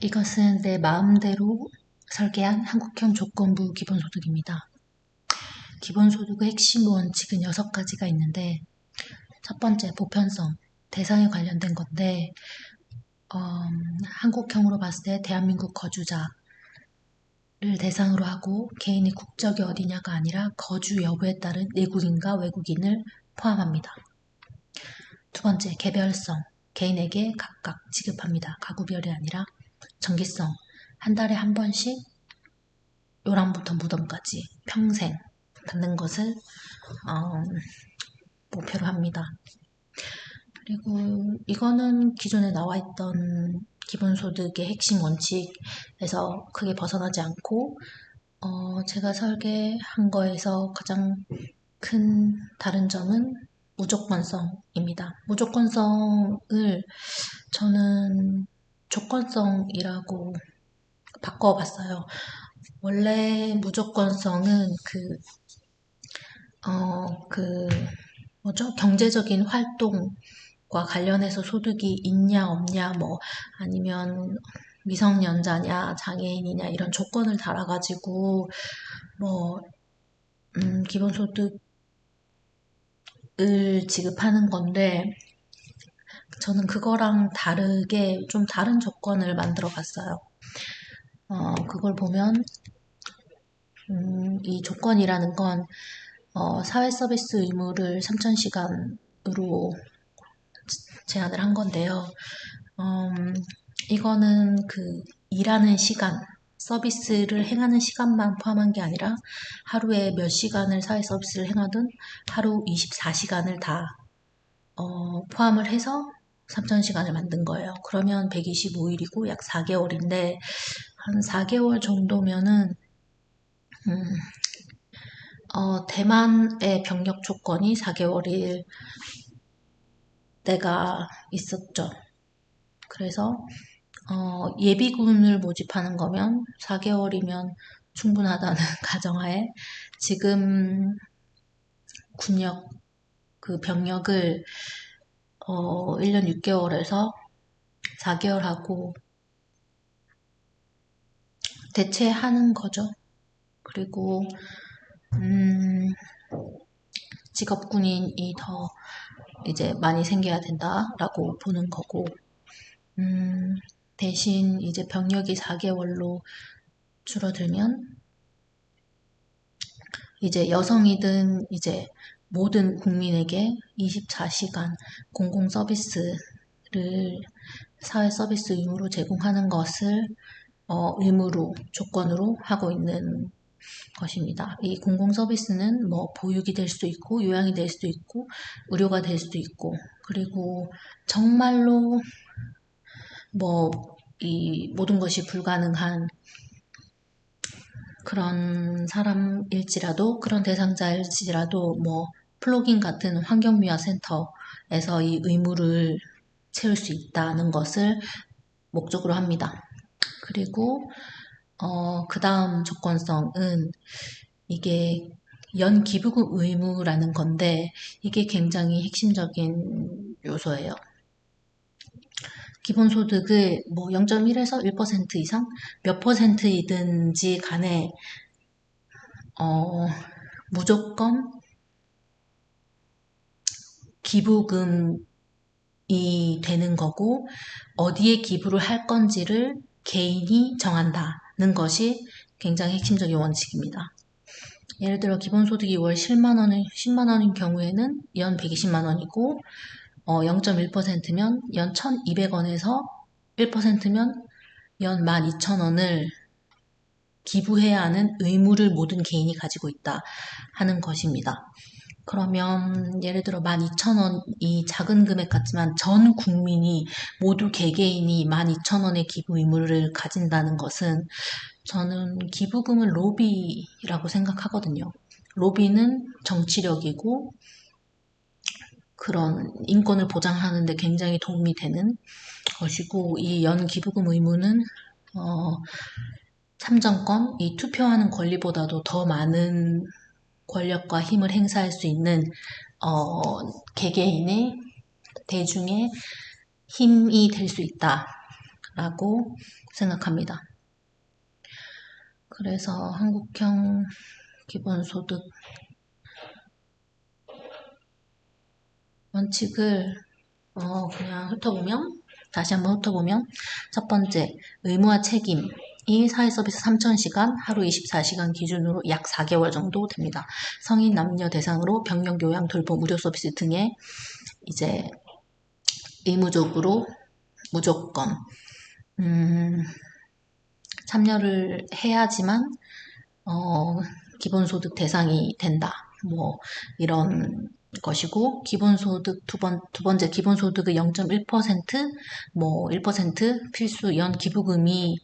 이것은 내 마음대로 설계한 한국형 조건부 기본소득입니다. 기본소득의 핵심 원칙은 6가지가 있는데, 첫 번째, 보편성, 대상에 관련된 건데, 한국형으로 봤을 때 대한민국 거주자를 대상으로 하고 개인의 국적이 어디냐가 아니라 거주 여부에 따른 내국인과 외국인을 포함합니다. 두 번째, 개별성, 개인에게 각각 지급합니다. 가구별이 아니라. 정기성, 한 달에 한 번씩 요람부터 무덤까지 평생 받는 것을 목표로 합니다. 그리고 이거는 기존에 나와 있던 기본소득의 핵심 원칙에서 크게 벗어나지 않고 제가 설계한 거에서 가장 큰 다른 점은 무조건성입니다. 무조건성을 저는 조건성이라고 바꿔봤어요. 원래 무조건성은 경제적인 활동과 관련해서 소득이 있냐, 없냐, 아니면 미성년자냐, 장애인이냐, 이런 조건을 달아가지고, 기본소득을 지급하는 건데, 저는 그거랑 다르게 좀 다른 조건을 만들어 봤어요. 그걸 보면, 이 조건이라는 건 사회 서비스 의무를 3,000시간으로 제한을 한 건데요. 이거는 일하는 시간, 서비스를 행하는 시간만 포함한 게 아니라 하루에 몇 시간을 사회 서비스를 행하든 하루 24시간을 다 포함을 해서 3,000시간을 만든 거예요. 그러면 125일이고 약 4개월인데 한 4개월 정도면은 대만의 병역 조건이 4개월일 때가 있었죠. 그래서 예비군을 모집하는 거면 4개월이면 충분하다는 가정하에 지금 군역 병역을 1년 6개월에서 4개월 하고 대체하는 거죠. 그리고 직업군인이 더 이제 많이 생겨야 된다라고 보는 거고, 대신 이제 병력이 4개월로 줄어들면 이제 여성이든 이제 모든 국민에게 24시간 공공 서비스를 사회 서비스 의무로 제공하는 것을 의무로 조건으로 하고 있는 것입니다. 이 공공 서비스는 보육이 될 수도 있고 요양이 될 수도 있고 의료가 될 수도 있고, 그리고 정말로 이 모든 것이 불가능한 그런 사람일지라도, 그런 대상자일지라도 플로깅 같은 환경미화센터에서 이 의무를 채울 수 있다는 것을 목적으로 합니다. 그리고 그 다음 조건성은 이게 연기부금 의무라는 건데, 이게 굉장히 핵심적인 요소예요. 기본소득을 0.1에서 1% 이상 몇 %이든지 간에 무조건 기부금이 되는 거고, 어디에 기부를 할 건지를 개인이 정한다는 것이 굉장히 핵심적인 원칙입니다. 예를 들어 기본소득이 월 10만 원인 경우에는 연 120만 원이고 0.1%면 연 1,200원에서 1%면 연 12,000원을 기부해야 하는 의무를 모든 개인이 가지고 있다 하는 것입니다. 그러면 예를 들어 12,000원이 작은 금액 같지만 전 국민이 모두 개개인이 12,000원의 기부 의무를 가진다는 것은, 저는 기부금은 로비라고 생각하거든요. 로비는 정치력이고 그런 인권을 보장하는 데 굉장히 도움이 되는 것이고, 이 연 기부금 의무는 참정권, 이 투표하는 권리보다도 더 많은 권력과 힘을 행사할 수 있는 개개인의 대중의 힘이 될 수 있다 라고 생각합니다. 그래서 한국형 기본소득 원칙을 그냥 훑어보면, 다시 한번 훑어보면, 첫 번째, 의무와 책임이 사회 서비스 3,000시간, 하루 24시간 기준으로 약 4개월 정도 됩니다. 성인 남녀 대상으로 병력 요양 돌봄 의료 서비스 등에 이제 의무적으로 무조건 참여를 해야지만 기본소득 대상이 된다. 뭐 이런 것이고, 기본소득 두 번째 기본소득의 0.1%, 뭐 1% 필수 연 기부금이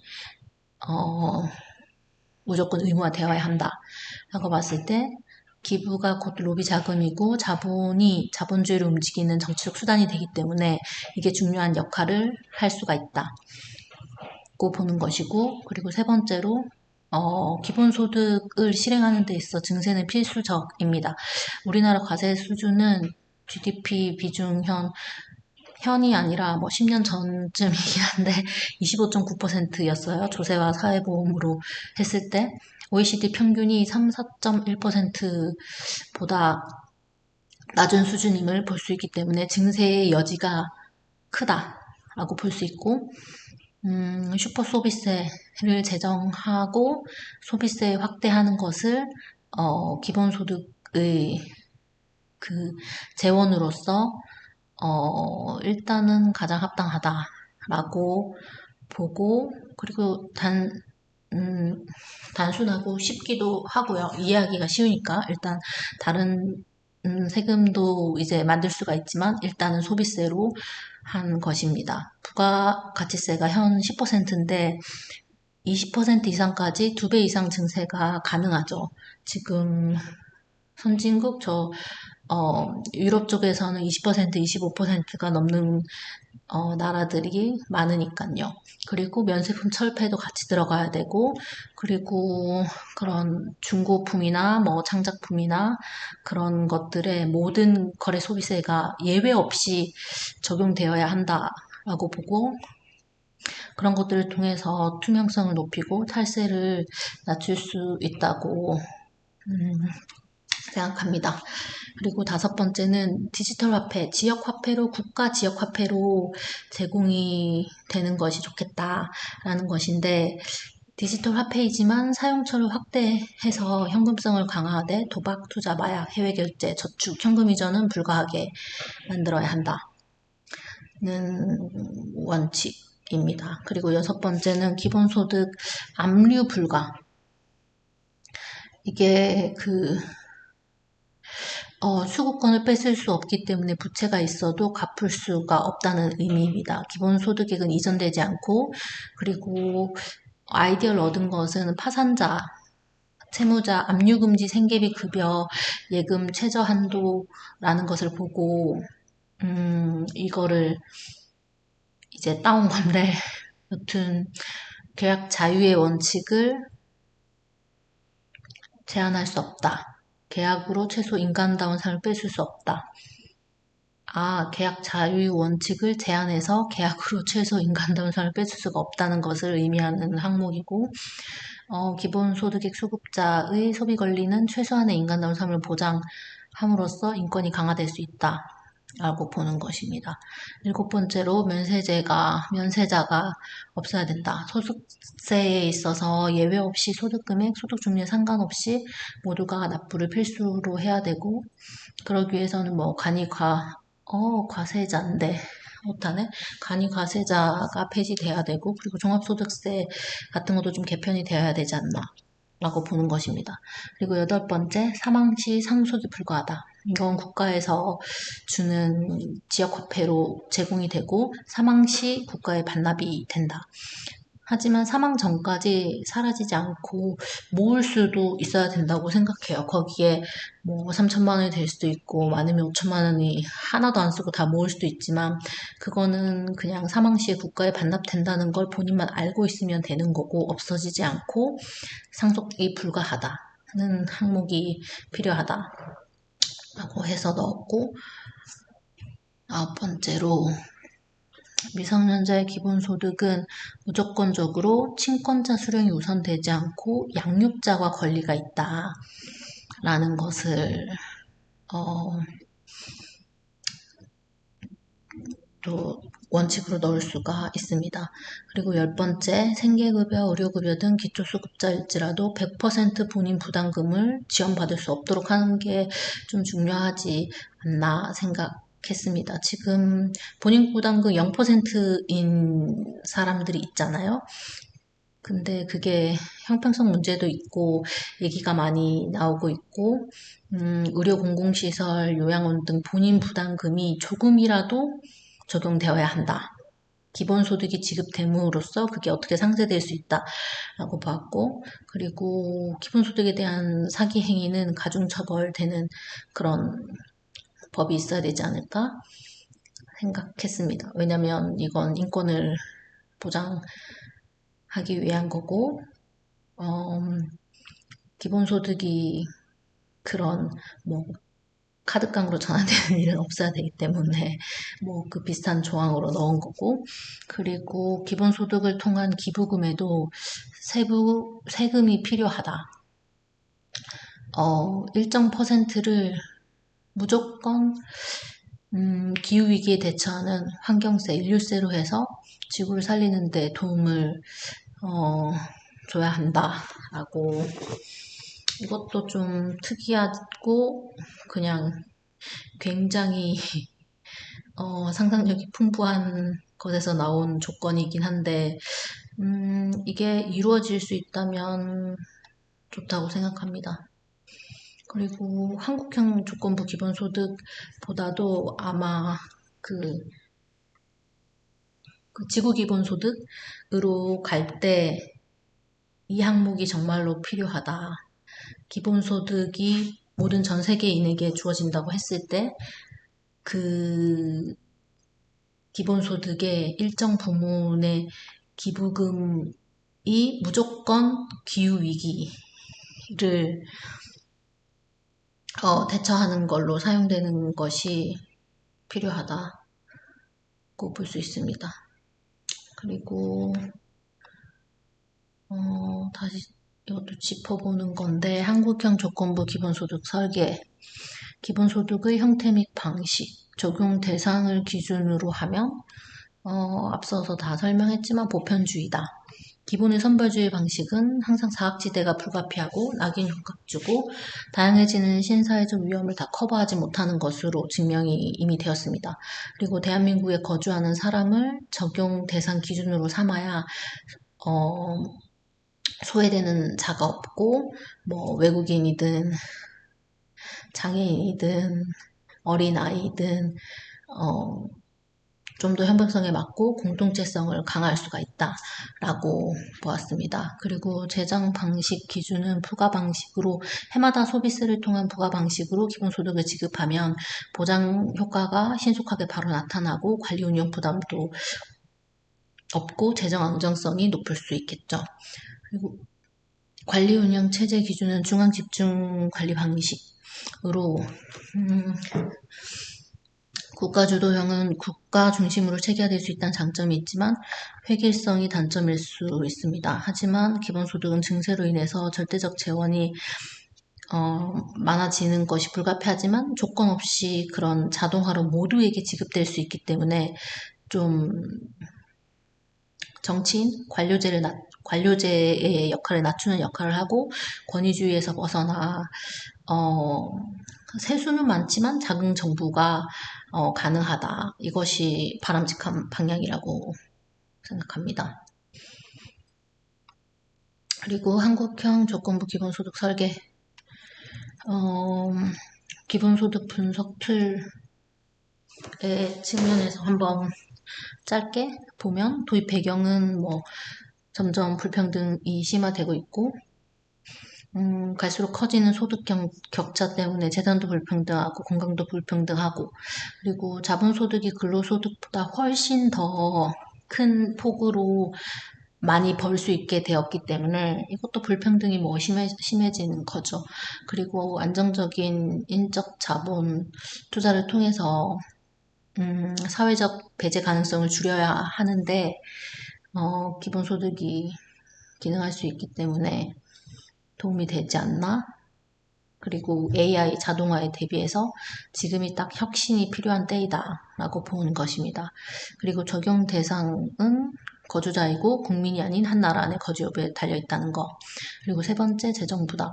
무조건 의무화되어야 한다. 라고 봤을 때 기부가 곧 로비 자금이고 자본이 자본주의를 움직이는 정치적 수단이 되기 때문에 이게 중요한 역할을 할 수가 있다고 보는 것이고, 그리고 세 번째로 기본소득을 실행하는 데 있어 증세는 필수적입니다. 우리나라 과세 수준은 GDP 비중 현이 아니라 뭐 10년 전쯤이긴 한데 25.9%였어요. 조세와 사회보험으로 했을 때 OECD 평균이 3, 4.1%보다 낮은 수준임을 볼 수 있기 때문에 증세의 여지가 크다라고 볼 수 있고, 슈퍼 소비세를 제정하고 소비세 확대하는 것을 기본소득의 그 재원으로서 일단은 가장 합당하다라고 보고, 그리고 단순하고 쉽기도 하고요. 이해하기가 쉬우니까 일단 다른 세금도 이제 만들 수가 있지만 일단은 소비세로 한 것입니다. 부가가치세가 현 10%인데 20% 이상까지 2배 이상 증세가 가능하죠. 지금 선진국 유럽 쪽에서는 20%, 25%가 넘는 나라들이 많으니까요. 그리고 면세품 철폐도 같이 들어가야 되고, 그리고 그런 중고품이나 뭐 창작품이나 그런 것들의 모든 거래 소비세가 예외 없이 적용되어야 한다라고 보고, 그런 것들을 통해서 투명성을 높이고 탈세를 낮출 수 있다고 생각합니다. 그리고 다섯 번째는 디지털 화폐, 지역 화폐로, 국가 지역 화폐로 제공이 되는 것이 좋겠다라는 것인데, 디지털 화폐이지만 사용처를 확대해서 현금성을 강화하되 도박, 투자, 마약, 해외 결제, 저축, 현금 이전은 불가하게 만들어야 한다는 원칙입니다. 그리고 여섯 번째는 기본소득 압류 불가. 이게 수급권을 뺏을 수 없기 때문에 부채가 있어도 갚을 수가 없다는 의미입니다. 기본소득액은 이전되지 않고, 그리고 아이디어를 얻은 것은 파산자, 채무자, 압류금지, 생계비, 급여, 예금, 최저 한도라는 것을 보고 이거를 이제 따온 건데, 여튼 계약 자유의 원칙을 제한할 수 없다. 계약으로 최소 인간다운 삶을 뺏을 수 없다. 계약 자유 원칙을 제한해서 계약으로 최소 인간다운 삶을 뺏을 수가 없다는 것을 의미하는 항목이고, 기본소득액 수급자의 소비 권리는 최소한의 인간다운 삶을 보장함으로써 인권이 강화될 수 있다. 라고 보는 것입니다. 일곱 번째로 면세자가 없어야 된다. 소득세에 있어서 예외 없이 소득금액, 소득 종류에 상관없이 모두가 납부를 필수로 해야 되고, 그러기 위해서는 뭐 과세자인데 못하네. 과세자가 폐지돼야 되고, 그리고 종합소득세 같은 것도 좀 개편이 되어야 되지 않나 라고 보는 것입니다. 그리고 여덟 번째, 사망시 상속이 불가하다. 이건 국가에서 주는 지역화폐로 제공이 되고 사망시 국가에 반납이 된다. 하지만 사망 전까지 사라지지 않고 모을 수도 있어야 된다고 생각해요. 거기에 뭐 3천만 원이 될 수도 있고 많으면 5천만 원이 하나도 안 쓰고 다 모을 수도 있지만, 그거는 그냥 사망 시에 국가에 반납된다는 걸 본인만 알고 있으면 되는 거고, 없어지지 않고 상속이 불가하다는 항목이 필요하다라고 해서 넣었고, 아홉 번째로 미성년자의 기본소득은 무조건적으로 친권자 수령이 우선되지 않고 양육자가 권리가 있다라는 것을 또 원칙으로 넣을 수가 있습니다. 그리고 10번째, 생계급여, 의료급여 등 기초수급자일지라도 100% 본인 부담금을 지원받을 수 없도록 하는 게 좀 중요하지 않나 생각했습니다. 지금 본인 부담금 0%인 사람들이 있잖아요. 근데 그게 형평성 문제도 있고 얘기가 많이 나오고 있고 의료 공공시설, 요양원 등 본인 부담금이 조금이라도 적용되어야 한다. 기본소득이 지급됨으로써 그게 어떻게 상쇄될 수 있다라고 봤고, 그리고 기본소득에 대한 사기 행위는 가중처벌되는 그런 법이 있어야 되지 않을까 생각했습니다. 왜냐면 이건 인권을 보장하기 위한 거고, 기본소득이 그런 뭐 카드깡으로 전환되는 일은 없어야 되기 때문에 뭐 그 비슷한 조항으로 넣은 거고, 그리고 기본소득을 통한 기부금에도 세금이 필요하다. 일정 퍼센트를 무조건 기후위기에 대처하는 환경세, 인류세로 해서 지구를 살리는 데 도움을 줘야 한다라고. 이것도 좀 특이하고 그냥 굉장히 상상력이 풍부한 것에서 나온 조건이긴 한데 이게 이루어질 수 있다면 좋다고 생각합니다. 그리고 한국형 조건부 기본소득보다도 아마 그 지구 기본소득으로 갈 때 이 항목이 정말로 필요하다. 기본소득이 모든 전 세계인에게 주어진다고 했을 때 그 기본소득의 일정 부분의 기부금이 무조건 기후위기를 대처하는 걸로 사용되는 것이 필요하다고 볼 수 있습니다. 그리고 다시 이것도 짚어보는 건데, 한국형 조건부 기본소득 설계, 기본소득의 형태 및 방식, 적용 대상을 기준으로 하면 앞서서 다 설명했지만 보편주의다. 기본의 선별주의 방식은 항상 사각지대가 불가피하고 낙인 흉곽 주고 다양해지는 신사회적 위험을 다 커버하지 못하는 것으로 증명이 이미 되었습니다. 그리고 대한민국에 거주하는 사람을 적용 대상 기준으로 삼아야 소외되는 자가 없고 뭐 외국인이든 장애인이든 어린아이든 좀 더 형평성에 맞고 공동체성을 강화할 수가 있다라고 보았습니다. 그리고 재정 방식 기준은 부가 방식으로 해마다 소비세를 통한 부가 방식으로 기본소득을 지급하면 보장 효과가 신속하게 바로 나타나고 관리 운영 부담도 없고 재정 안정성이 높을 수 있겠죠. 그리고 관리 운영 체제 기준은 중앙 집중 관리 방식으로 국가 주도형은 국가 중심으로 체계화될 수 있다는 장점이 있지만 획일성이 단점일 수 있습니다. 하지만 기본소득은 증세로 인해서 절대적 재원이 많아지는 것이 불가피하지만 조건 없이 그런 자동화로 모두에게 지급될 수 있기 때문에 좀 정치인, 관료제의 역할을 낮추는 역할을 하고 권위주의에서 벗어나 세수는 많지만 작은 정부가 가능하다. 이것이 바람직한 방향이라고 생각합니다. 그리고 한국형 조건부 기본소득 설계, 기본소득 분석 툴의 측면에서 한번 짧게 보면 도입 배경은 뭐 점점 불평등이 심화되고 있고 갈수록 커지는 소득 격차 때문에 재산도 불평등하고 건강도 불평등하고 그리고 자본소득이 근로소득보다 훨씬 더 큰 폭으로 많이 벌 수 있게 되었기 때문에 이것도 불평등이 뭐 심해지는 거죠. 그리고 안정적인 인적 자본 투자를 통해서 사회적 배제 가능성을 줄여야 하는데 기본소득이 기능할 수 있기 때문에 도움이 되지 않나? 그리고 AI 자동화에 대비해서 지금이 딱 혁신이 필요한 때이다라고 보는 것입니다. 그리고 적용 대상은 거주자이고 국민이 아닌 한 나라 안에 거주 여부에 달려있다는 거. 그리고 세 번째, 재정 부담.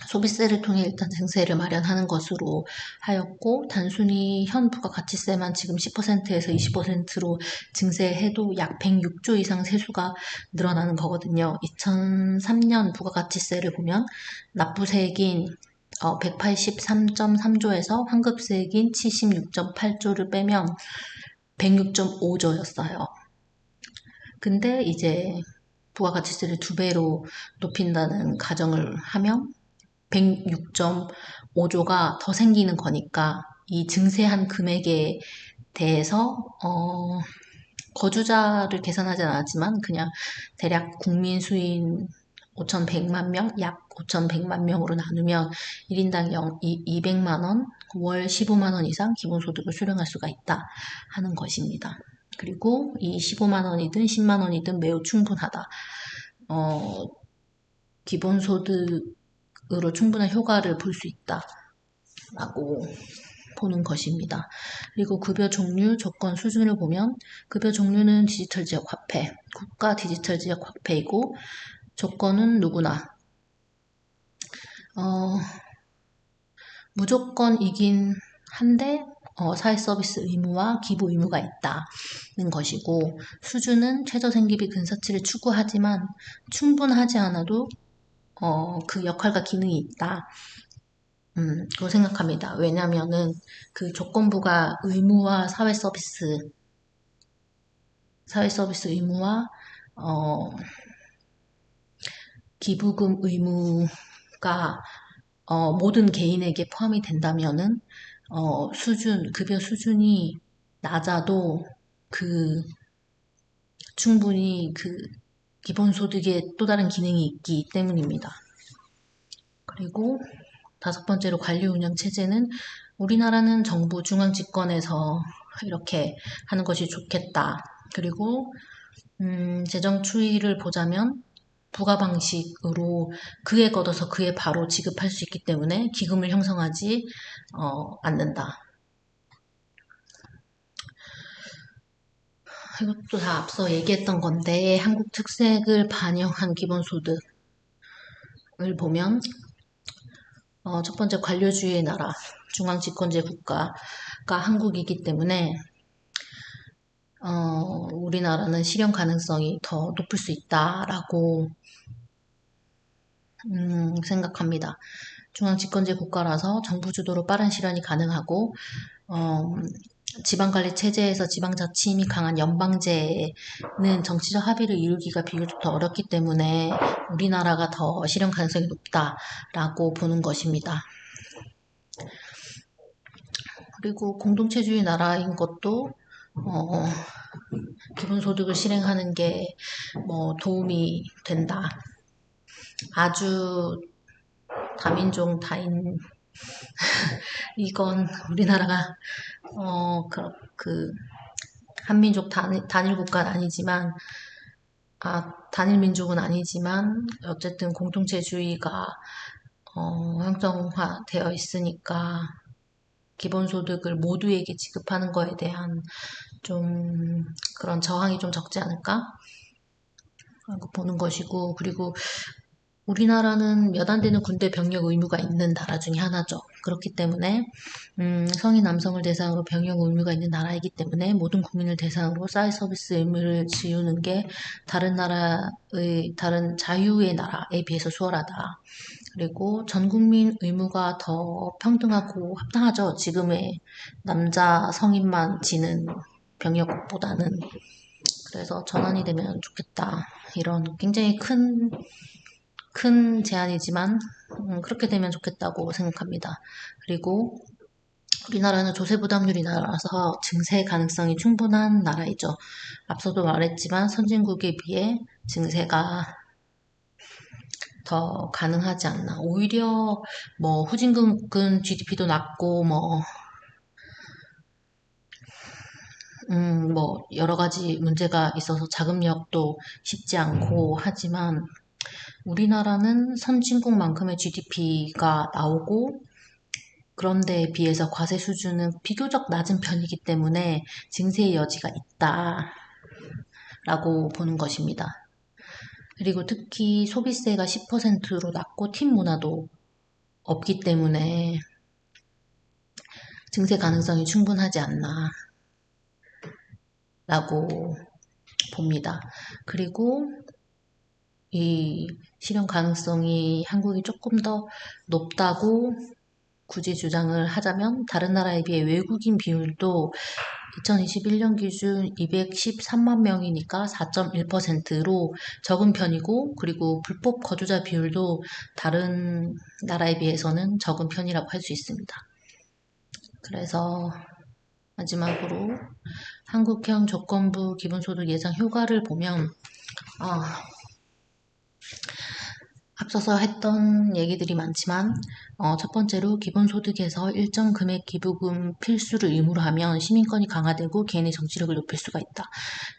소비세를 통해 일단 증세를 마련하는 것으로 하였고, 단순히 현 부가가치세만 지금 10%에서 20%로 증세해도 약 106조 이상 세수가 늘어나는 거거든요. 2003년 부가가치세를 보면 납부세액인 183.3조에서 환급세액인 76.8조를 빼면 106.5조였어요. 근데 이제 부가가치세를 2배로 높인다는 가정을 하면 106.5조가 더 생기는 거니까 이 증세한 금액에 대해서 거주자를 계산하진 않았지만 그냥 대략 국민 수인 5,100만 명, 약 5,100만 명으로 나누면 1인당 200만 원, 월 15만 원 이상 기본소득을 수령할 수가 있다 하는 것입니다. 그리고 이 15만 원이든 10만 원이든 매우 충분하다. 기본소득으로 충분한 효과를 볼 수 있다라고 보는 것입니다. 그리고 급여 종류, 조건, 수준을 보면 급여 종류는 디지털 지역 화폐, 국가 디지털 지역 화폐이고 조건은 누구나 무조건이긴 한데 사회 서비스 의무와 기부 의무가 있다는 것이고 수준은 최저생계비 근사치를 추구하지만 충분하지 않아도 그 역할과 기능이 있다. 그거 생각합니다. 왜냐면은 그 조건부가 의무와 사회 서비스 의무와 기부금 의무가 모든 개인에게 포함이 된다면은 급여 수준이 낮아도 충분히 기본소득에 또 다른 기능이 있기 때문입니다. 그리고 5번째로 관리 운영 체제는 우리나라는 정부 중앙집권에서 이렇게 하는 것이 좋겠다. 그리고 재정 추이를 보자면 부가 방식으로 그에 걷어서 그에 바로 지급할 수 있기 때문에 기금을 형성하지 않는다. 이것도 다 앞서 얘기했던 건데 한국 특색을 반영한 기본소득을 보면 첫 번째 관료주의의 나라, 중앙집권제 국가가 한국이기 때문에 우리나라는 실현 가능성이 더 높을 수 있다라고 생각합니다. 중앙집권제 국가라서 정부 주도로 빠른 실현이 가능하고 지방관리 체제에서 지방자치 힘이 강한 연방제는 정치적 합의를 이루기가 비교적 더 어렵기 때문에 우리나라가 더 실현 가능성이 높다라고 보는 것입니다. 그리고 공동체주의 나라인 것도 기본소득을 실행하는 게 도움이 된다. 아주 다민족 다인 이건 우리나라가 한민족 단일 국가는 아니지만 단일 민족은 아니지만 어쨌든 공동체주의가 형성화되어 있으니까 기본소득을 모두에게 지급하는 거에 대한 좀 그런 저항이 좀 적지 않을까 하고 보는 것이고 그리고 우리나라는 몇 안 되는 군대 병력 의무가 있는 나라 중에 하나죠. 그렇기 때문에 성인 남성을 대상으로 병역 의무가 있는 나라이기 때문에 모든 국민을 대상으로 사회 서비스 의무를 지우는 게 다른 자유의 나라에 비해서 수월하다. 그리고 전 국민 의무가 더 평등하고 합당하죠. 지금의 남자 성인만 지는 병역보다는. 그래서 전환이 되면 좋겠다. 이런 굉장히 큰 제안이지만 그렇게 되면 좋겠다고 생각합니다. 그리고 우리나라는 조세 부담률이 낮아서 증세 가능성이 충분한 나라이죠. 앞서도 말했지만 선진국에 비해 증세가 더 가능하지 않나. 오히려 후진국은 GDP도 낮고 뭐 여러 가지 문제가 있어서 자금력도 쉽지 않고 하지만 우리나라는 선진국만큼의 GDP가 나오고 그런 데에 비해서 과세 수준은 비교적 낮은 편이기 때문에 증세의 여지가 있다라고 보는 것입니다. 그리고 특히 소비세가 10%로 낮고 팁 문화도 없기 때문에 증세 가능성이 충분하지 않나 라고 봅니다. 그리고 이 실현 가능성이 한국이 조금 더 높다고 굳이 주장을 하자면 다른 나라에 비해 외국인 비율도 2021년 기준 213만 명이니까 4.1%로 적은 편이고 그리고 불법 거주자 비율도 다른 나라에 비해서는 적은 편이라고 할 수 있습니다. 그래서 마지막으로 한국형 조건부 기본소득 예상 효과를 보면 앞서서 했던 얘기들이 많지만 첫 번째로 기본소득에서 일정 금액 기부금 필수를 의무로 하면 시민권이 강화되고 개인의 정치력을 높일 수가 있다.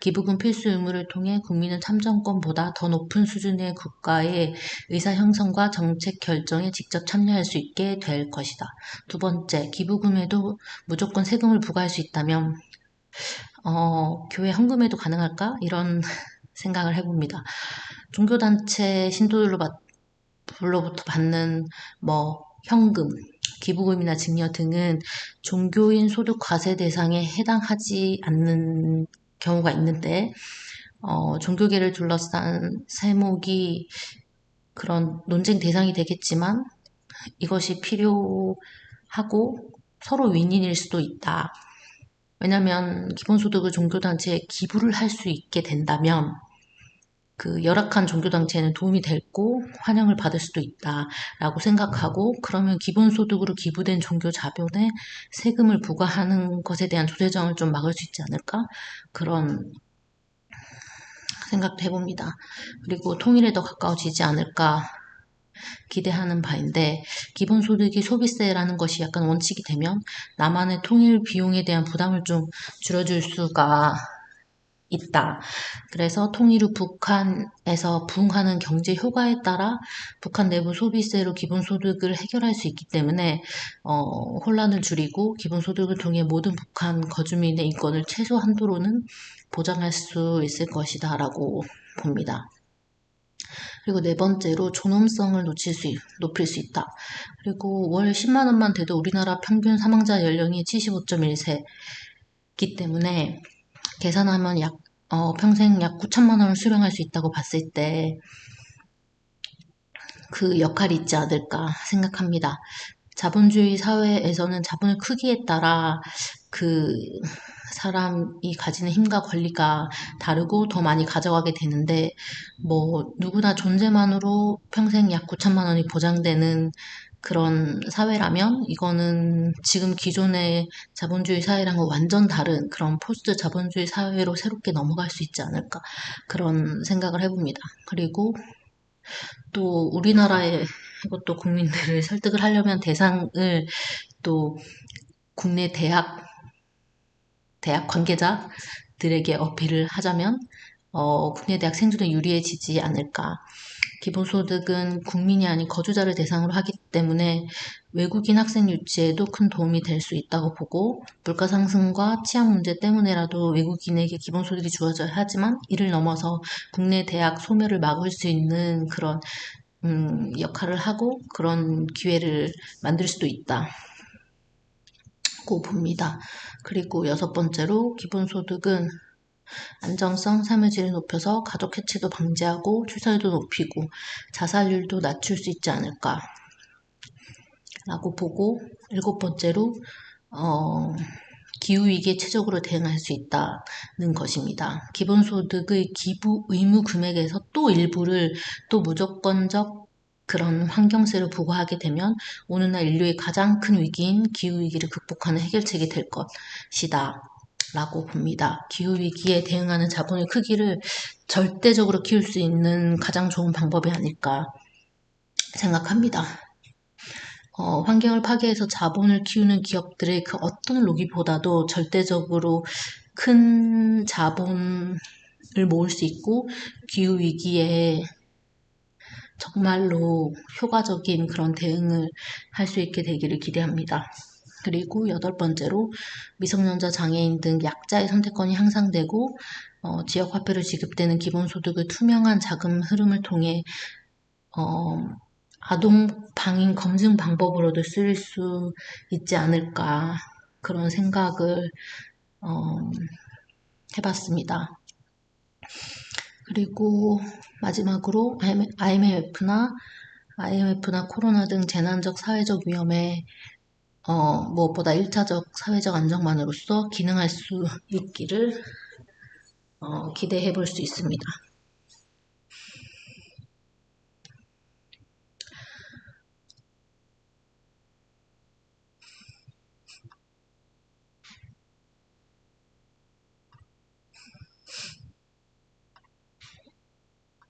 기부금 필수 의무를 통해 국민은 참정권보다 더 높은 수준의 국가의 의사 형성과 정책 결정에 직접 참여할 수 있게 될 것이다. 두 번째, 기부금에도 무조건 세금을 부과할 수 있다면 교회 헌금에도 가능할까? 이런 생각을 해봅니다. 종교단체 신도들로부터 받는 현금, 기부금이나 증여 등은 종교인 소득 과세 대상에 해당하지 않는 경우가 있는데 종교계를 둘러싼 세목이 그런 논쟁 대상이 되겠지만 이것이 필요하고 서로 윈윈일 수도 있다. 왜냐하면 기본소득을 종교단체에 기부를 할 수 있게 된다면 그 열악한 종교단체에는 도움이 되고 환영을 받을 수도 있다라고 생각하고 그러면 기본소득으로 기부된 종교 자본에 세금을 부과하는 것에 대한 조세정을 좀 막을 수 있지 않을까? 그런 생각도 해봅니다. 그리고 통일에 더 가까워지지 않을까 기대하는 바인데 기본소득이 소비세라는 것이 약간 원칙이 되면 나만의 통일 비용에 대한 부담을 좀 줄여줄 수가 있다. 그래서 통일 후 북한에서 부응하는 경제 효과에 따라 북한 내부 소비세로 기본소득을 해결할 수 있기 때문에 혼란을 줄이고 기본소득을 통해 모든 북한 거주민의 인권을 최소 한도로는 보장할 수 있을 것이다 라고 봅니다. 그리고 네 번째로 존엄성을 높일 수 있다. 그리고 월 10만 원만 돼도 우리나라 평균 사망자 연령이 75.1세이기 때문에 계산하면 평생 약 9천만 원을 수령할 수 있다고 봤을 때 그 역할이 있지 않을까 생각합니다. 자본주의 사회에서는 자본의 크기에 따라 그 사람이 가지는 힘과 권리가 다르고 더 많이 가져가게 되는데 누구나 존재만으로 평생 약 9천만 원이 보장되는 그런 사회라면 이거는 지금 기존의 자본주의 사회랑은 완전 다른 그런 포스트 자본주의 사회로 새롭게 넘어갈 수 있지 않을까 그런 생각을 해봅니다. 그리고 또 우리나라의 이것도 국민들을 설득을 하려면 대상을 또 국내 대학 관계자들에게 어필을 하자면 국내 대학 생존에 유리해지지 않을까. 기본소득은 국민이 아닌 거주자를 대상으로 하기 때문에 외국인 학생 유치에도 큰 도움이 될 수 있다고 보고 물가 상승과 치안 문제 때문에라도 외국인에게 기본소득이 주어져야 하지만 이를 넘어서 국내 대학 소멸을 막을 수 있는 그런 역할을 하고 그런 기회를 만들 수도 있다고 봅니다. 그리고 여섯 번째로 기본소득은 안정성, 삶의 질을 높여서 가족 해체도 방지하고 출산율도 높이고 자살률도 낮출 수 있지 않을까 라고 보고 일곱 번째로 기후위기에 체적으로 대응할 수 있다는 것입니다. 기본소득의 기부 의무 금액에서 또 일부를 또 무조건적 그런 환경세로 부과하게 되면 오늘날 인류의 가장 큰 위기인 기후위기를 극복하는 해결책이 될 것이다 라고 봅니다. 기후위기에 대응하는 자본의 크기를 절대적으로 키울 수 있는 가장 좋은 방법이 아닐까 생각합니다. 환경을 파괴해서 자본을 키우는 기업들의 그 어떤 로비보다도 절대적으로 큰 자본을 모을 수 있고 기후위기에 정말로 효과적인 그런 대응을 할 수 있게 되기를 기대합니다. 그리고 8번째로 미성년자 장애인 등 약자의 선택권이 향상되고 지역화폐로 지급되는 기본소득의 투명한 자금 흐름을 통해 아동 방인 검증 방법으로도 쓰일 수 있지 않을까 그런 생각을 해봤습니다. 그리고 마지막으로 IMF나 코로나 등 재난적 사회적 위험에 무엇보다 1차적 사회적 안정만으로서 기능할 수 있기를 기대해 볼 수 있습니다.